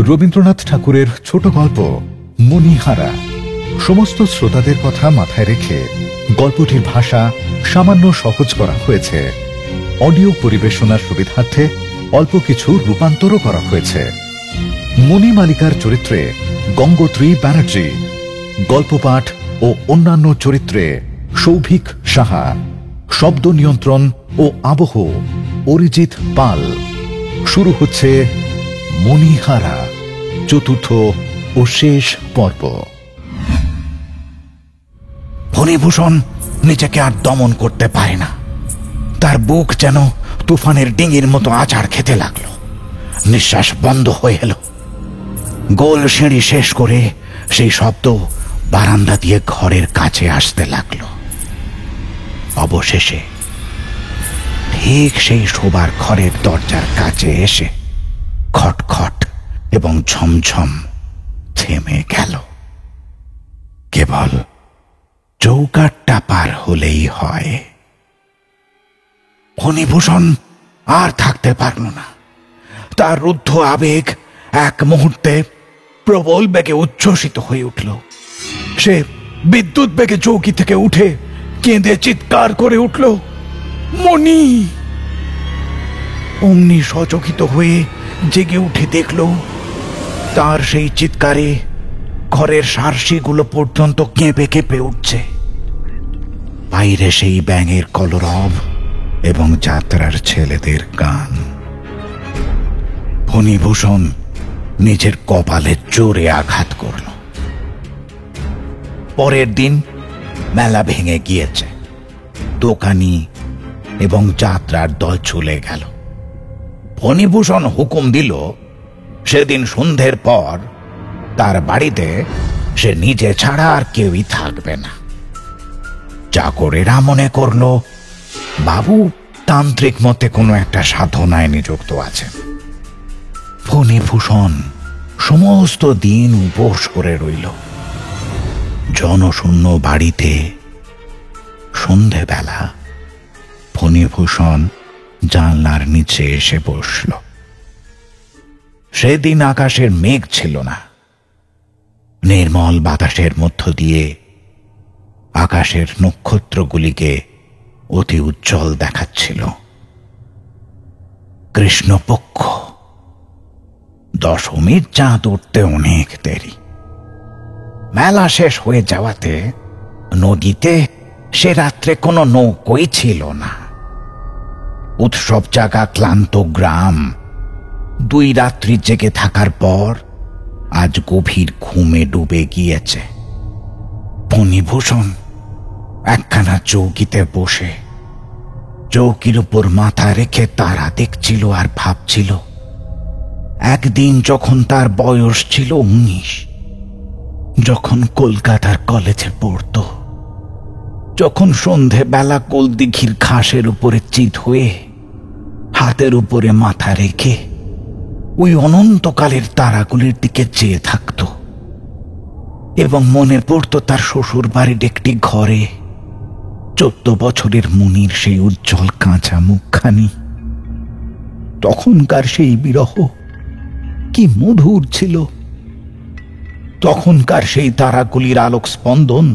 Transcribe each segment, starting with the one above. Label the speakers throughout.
Speaker 1: রবীন্দ্রনাথ ঠাকুরের ছোট গল্প মণিহারা। সমস্ত শ্রোতাদের কথা মাথায় রেখে গল্পটির ভাষা সামান্য সহজ করা হয়েছে। অডিও পরিবেশনার সুবিধার্থে অল্প কিছু রূপান্তরও করা হয়েছে। মণিমালিকার চরিত্রে গঙ্গোত্রী ব্যানার্জি, গল্প পাঠ ও অন্যান্য চরিত্রে সৌভিক সাহা, শব্দ নিয়ন্ত্রণ ও আবহ অরিজিৎ পাল। শুরু হচ্ছে মণিহারা, চতুর্থ ও শেষ পর্ব।
Speaker 2: ফণিভূষণ নিজেকে আর দমন করতে পারে না। তার বুক যেন তুফানের ডিঙির মতো আছাড় খেতে লাগলো। নিঃশ্বাস বন্ধ হয়ে এলো। গোল সিঁড়ি শেষ করে সেই শব্দ বারান্দা দিয়ে ঘরের কাছে আসতে লাগলো। অবশেষে ঠিক সেই শোবার ঘরের দরজার কাছে এসে খটখট এবং ঝমঝম থেমে গেল। কেবল চৌকাঠটা পার হলেই হয়। ফণিভূষণ আর থাকতে পারল না। তার রুদ্ধ আবেগ এক মুহূর্তে প্রবল বেগে উচ্ছ্বসিত হয়ে উঠল। সে বিদ্যুৎ বেগে চৌকি থেকে উঠে কেঁদে চিৎকার করে উঠল, মণি! অমনি সচকিত হয়ে জেগে উঠে দেখল তার সেই চিৎকারে ঘরের সারসিগুলো পর্যন্ত কেঁপে কেঁপে উঠছে। বাইরে সেই ব্যাঙের কলরব এবং যাত্রার ছেলেদের গান। ফণিভূষণ নিজের কপালে জোরে আঘাত করল। পরের দিন মেলা ভেঙে গিয়েছে। দোকানি এবং যাত্রার দল চলে গেল। ফণিভূষণ হুকুম দিল সেদিন সন্ধ্যের পর তার বাড়িতে সে নিজে ছাড়া আর কেউই থাকবে না। চাকরেরা মনে করল বাবু তান্ত্রিক মতে কোনো একটা সাধনায় নিযুক্ত আছেন। ফণিভূষণ সমস্ত দিন উপোস করে রইল। জনশূন্য বাড়িতে সন্ধেবেলা ফণিভূষণ জানলার নিচে এসে বসল। সেদিন আকাশের মেঘ ছিল না। নির্মল বাতাসের মধ্য দিয়ে আকাশের নক্ষত্রগুলিকে অতি উজ্জ্বল দেখাচ্ছিল। কৃষ্ণপক্ষ। দশমীর চাঁদ উঠতে অনেক দেরি। মেলা শেষ হয়ে যাওয়াতে নদীতে সে রাত্রে কোনো নৌকোই ছিল না। উৎসব জাগা ক্লান্ত গ্রাম 2 রাত্রি জেগে থাকার পর আজ গভীর ঘুমে ডুবে গিয়েছে। ফণিভূষণ একখানা চৌকিতে বসে চৌকির উপর মাথা রেখে তারা দেখছিল আর ভাবছিল, একদিন যখন তার বয়স ছিল 19, যখন কলকাতার কলেজে পড়ত, যখন সন্ধেবেলা কোলদিঘির ঘাসের উপরে চিত হয়ে হাতের উপরে মাথা রেখে ওই অনন্তকালের তারাগুলির দিকে চেয়ে থাকত এবং মনে পড়ত তার শ্বশুর বাড়ির একটি ঘরে 14 বছরের মুনির সেই উজ্জ্বল কাঁচা মুখখানি। তখনকার সেই বিরহ কি মধুর ছিল। তখনকার সেই তারাগুলির আলোক স্পন্দন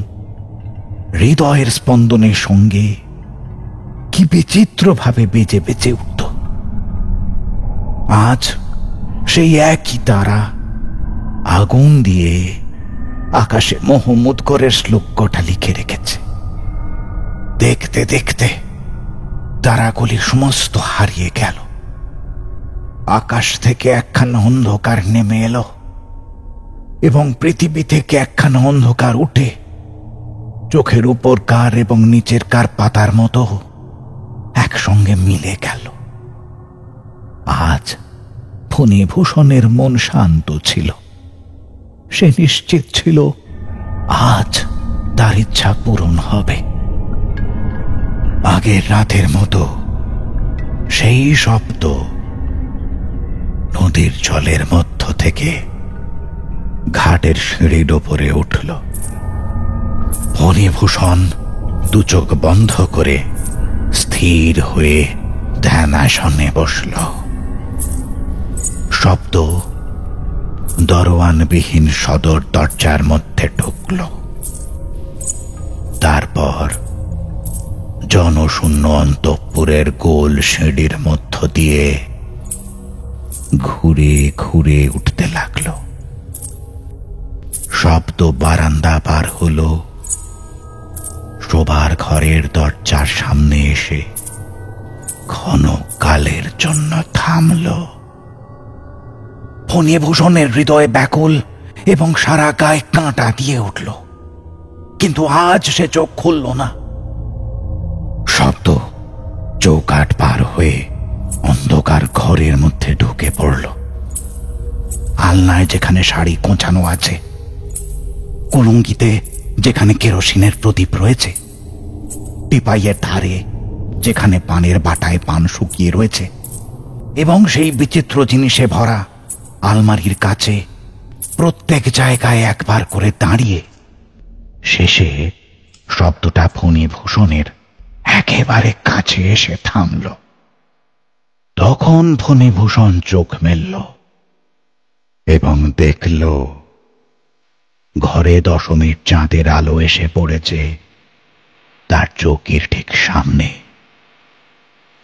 Speaker 2: হৃদয়ের স্পন্দনের সঙ্গে কি বিচিত্রভাবে বেজে বেজে উঠত। আজ সেই একই তারা আগুন দিয়ে আকাশে মোহমুদ্গরের শ্লোক কটা লিখে রেখেছে। দেখতে দেখতে তারাগুলি সমস্ত হারিয়ে গেল। আকাশ থেকে একখানা অন্ধকার নেমে এলো এবং পৃথিবী থেকে একখানা অন্ধকার উঠে চোখের উপর কার এবং নিচের কার পাতার মতো একসঙ্গে মিলে গেল। আজ ফণিভূষণের মন শান্ত ছিল। সে নিশ্চিত ছিল আজ তার ইচ্ছা পূরণ হবে। আগের রাতের মতো সেই শব্দ নদীর জলের মধ্য থেকে ঘাটের সিঁড়ির ওপরে উঠল। ফণিভূষণ 2 চোখ বন্ধ করে স্থির হয়ে ধ্যানাসনে বসল। শব্দ দরওয়ানবিহীন সদর দরজার মধ্যে ঢুকল। তারপর জনশূন্য অন্তঃপুরের গোল সিঁড়ির মধ্য দিয়ে ঘুরে ঘুরে উঠতে লাগল। শব্দ বারান্দা পার হল, শোবার ঘরের দরজার সামনে এসে ক্ষণকালের জন্য থামল। ফণিভূষণের হৃদয়ে ব্যাকুল এবং সারা গায়ে কাঁটা দিয়ে উঠল, কিন্তু আজ সে চোখ খুলল না। শব্দ চৌকাঠ পার হয়ে অন্ধকার ঘরের মধ্যে ঢুকে পড়ল। আলনায় যেখানে শাড়ি কোঁচানো আছে, কলঙ্কিতে যেখানে কেরোসিনের প্রদীপ রয়েছে, টিপাইয়ের ধারে যেখানে পানের বাটায় পান শুকিয়ে রয়েছে, এবং সেই বিচিত্র জিনিসে ভরা আলমারির কাছে প্রত্যেক জায়গায় একবার করে দাঁড়িয়ে শেষে শব্দটা ফণিভূষণের একেবারে কাছে এসে থামল। তখন ফণিভূষণ চোখ মেলল এবং দেখল ঘরে দশমীর চাঁদের আলো এসে পড়েছে তার চোখের ঠিক সামনে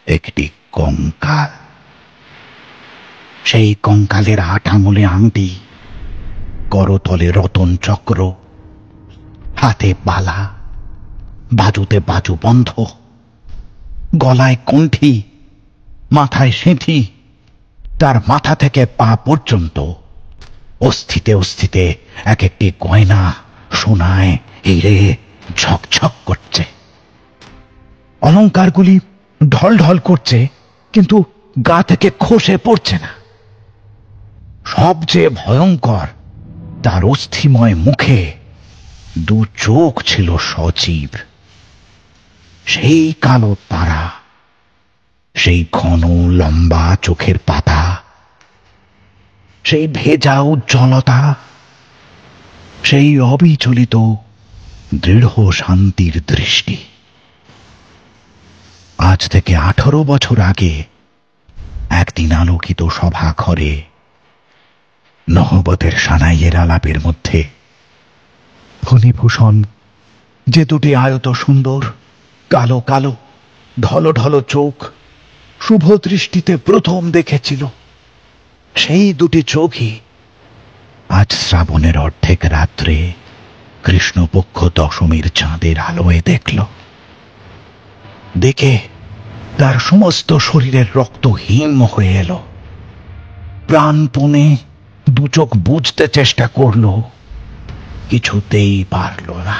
Speaker 2: একটি কঙ্কাল। সেই কঙ্কালের 8 আঙুলে আংটি, করতলে রতন চক্র, হাতে বালা, বাজুতে বাজু বন্ধ, গলায় কণ্ঠি, মাথায় সিঁথি, তার মাথা থেকে পা পর্যন্ত অস্থিতে অস্থিতে এক একটি গয়না সোনায় হিরে ঝকঝক করছে। অলঙ্কারগুলি ঢল ঢল করছে, কিন্তু গা থেকে খসে পড়ছে না। সবচেয়ে ভয়ঙ্কর, তার অস্থিময় মুখে 2 চোখ ছিল সজীব। সেই কালো তারা, সেই ঘন লম্বা চোখের পাতা, সেই ভেজা উজ্জ্বলতা, সেই অবিচলিত দৃঢ় শান্তির দৃষ্টি। আজ থেকে 18 বছর আগে একদিন আলোকিত সভা ঘরে নহবতের সানাইয়ের আলাপের মধ্যে ফণিভূষণ যে 2টি আয়ত সুন্দর কালো কালো ঢল ঢল চোখ শুভ দৃষ্টিতে প্রথম দেখেছিল, সেই 2টি চোখই আজ শ্রাবণের অর্ধেক রাত্রে কৃষ্ণপক্ষ দশমীর চাঁদের আলোয় দেখল। দেখে তার সমস্ত শরীরের রক্ত হিম হয়ে এলো। প্রাণপণে 2 চোখ বুঝতে চেষ্টা করল, কিছুতেই পারল না।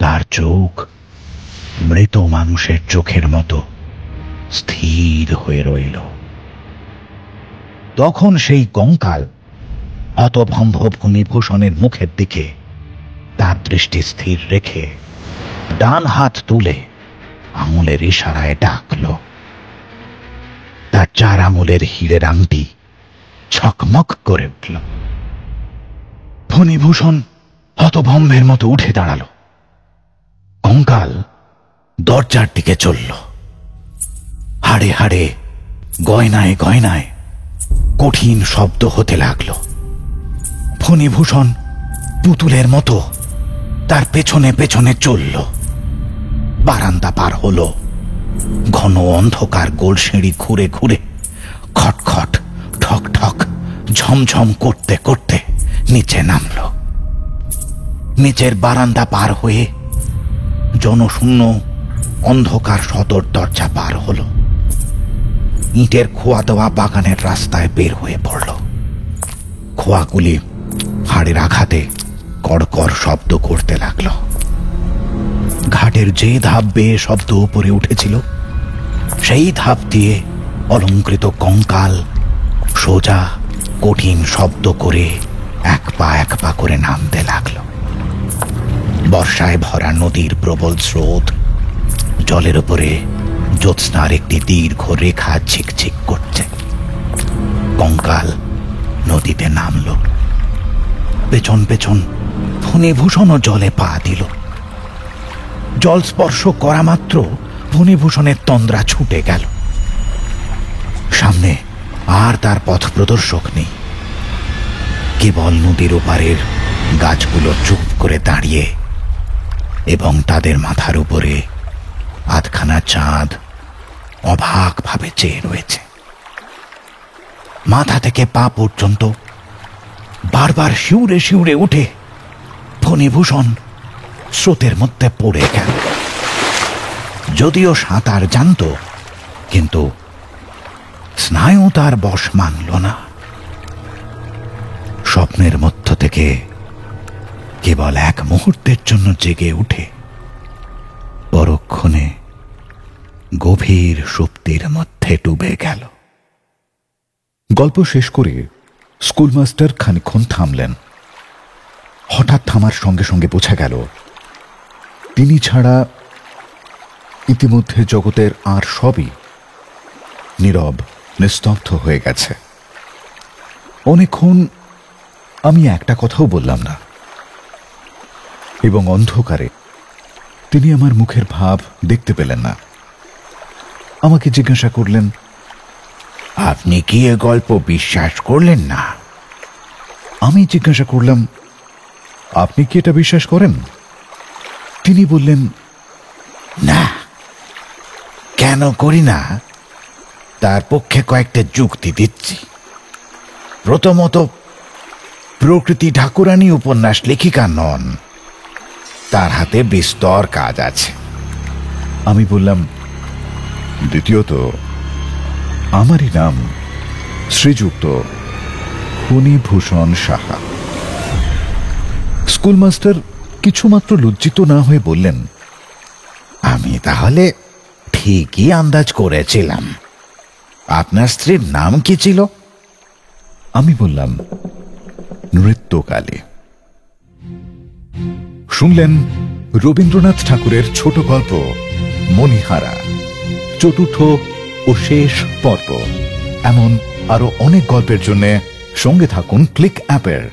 Speaker 2: তার চোখ মৃত মানুষের চোখের মতো স্থির হয়ে রইল। তখন সেই কঙ্কাল হতভম্ব ফণিভূষণের মুখের দিকে তার দৃষ্টি স্থির রেখে ডান হাত তুলে আঙুলের ইশারায় ডাকল। তার 4 আঙুলের হীরের আংটি ছকমক করে উঠল। ফণিভূষণ হতভম্বের মতো উঠে দাঁড়াল। কঙ্কাল দরজার দিকে চলল। হাড়ে হাড়ে, গয়নায় গয়নায় কঠিন শব্দ হতে লাগল। ফণিভূষণ পুতুলের মতো তার পেছনে পেছনে চলল। বারান্দা পার হল, ঘন অন্ধকার গোল সিঁড়ি ঘুরে ঘুরে খটখট ঠক ঠক ঝমঝম করতে করতে নিচে নামল। নিচের বারান্দা পার হয়ে জনশূন্য অন্ধকার সদর দরজা পার হল। ইটের খোয়া দেওয়া বাগানের রাস্তায় বের হয়ে পড়ল। খোয়াগুলি হাড়ের আঘাতে কড়কড় শব্দ করতে লাগল। ঘাটের যে ধাপ বেয়ে শব্দ উপরে উঠেছিল, সেই ধাপ দিয়ে অলঙ্কৃত কঙ্কাল সোজা কঠিন শব্দ করে এক পা করে নামতে লাগল। বর্ষায় ভরা নদীর প্রবল স্রোত জলের উপরে জ্যোৎস্নার একটি দীর্ঘ রেখা ঝিকঝিক করছে। কঙ্কাল নদীতে নামল। পেছন পেছন ফণিভূষণও জলে পা দিল। জল স্পর্শ করা মাত্র ফণিভূষণের তন্দ্রা ছুটে গেল। সামনে আর তার পথ প্রদর্শক নেই। কেবল নদীর ওপারের গাছগুলো চুপ করে দাঁড়িয়ে এবং তাদের মাথার উপরে আধখানা চাঁদ অবাকভাবে চেয়ে রয়েছে। মাথা থেকে পা পর্যন্ত বারবার শিউরে শিউরে উঠে ফণিভূষণ স্রোতের মধ্যে পড়ে গেল। যদিও সাঁতার জানত, কিন্তু স্নায়ু তার বশ মানল না। স্বপ্নের মধ্য থেকে কেবল এক মুহূর্তের জন্য জেগে উঠে পরক্ষণে গভীর সুপ্তির মধ্যে ডুবে গেল।
Speaker 1: গল্প শেষ করে স্কুলমাস্টার খানিকক্ষণ থামলেন। হঠাৎ থামার সঙ্গে সঙ্গে বোঝা গেল তিনি ছাড়া ইতিমধ্যে জগতের আর সবই নীরব, নিস্তব্ধ হয়ে গেছে। অনেকক্ষণ আমি একটা কথাও বললাম না, এবং অন্ধকারে তিনি আমার মুখের ভাব দেখতে পেলেন না। আমাকে জিজ্ঞাসা করলেন,
Speaker 2: আপনি কি এ গল্প বিশ্বাস করলেন না?
Speaker 1: আমি জিজ্ঞাসা করলাম, আপনি কি এটা বিশ্বাস করেন? তিনি বললেন,
Speaker 2: না। কেন করি না তার পক্ষে কয়েকটা যুক্তি দিচ্ছি। প্রথমত, প্রকৃতি ঠাকুরানী উপন্যাস লেখিকা নন, তার হাতে বিস্তর কাজ আছে।
Speaker 1: আমি বললাম, দ্বিতীয়ত, আমারই নাম শ্রীযুক্ত ফণিভূষণ সাহা। স্কুলমাস্টার কিছুমাত্র লজ্জিত না হয়ে বললেন,
Speaker 2: আমি তাহলে ঠিকই আন্দাজ করেছিলাম। আপনার স্ত্রীর নাম কি ছিল?
Speaker 1: আমি বললাম, নৃত্যকালী। শুনলেন রবীন্দ্রনাথ ঠাকুরের ছোট গল্প মণিহারা, চতুর্থ ও শেষ পর্ব। এমন আরো অনেক গল্পের জন্য সঙ্গে থাকুন ক্লিক অ্যাপের।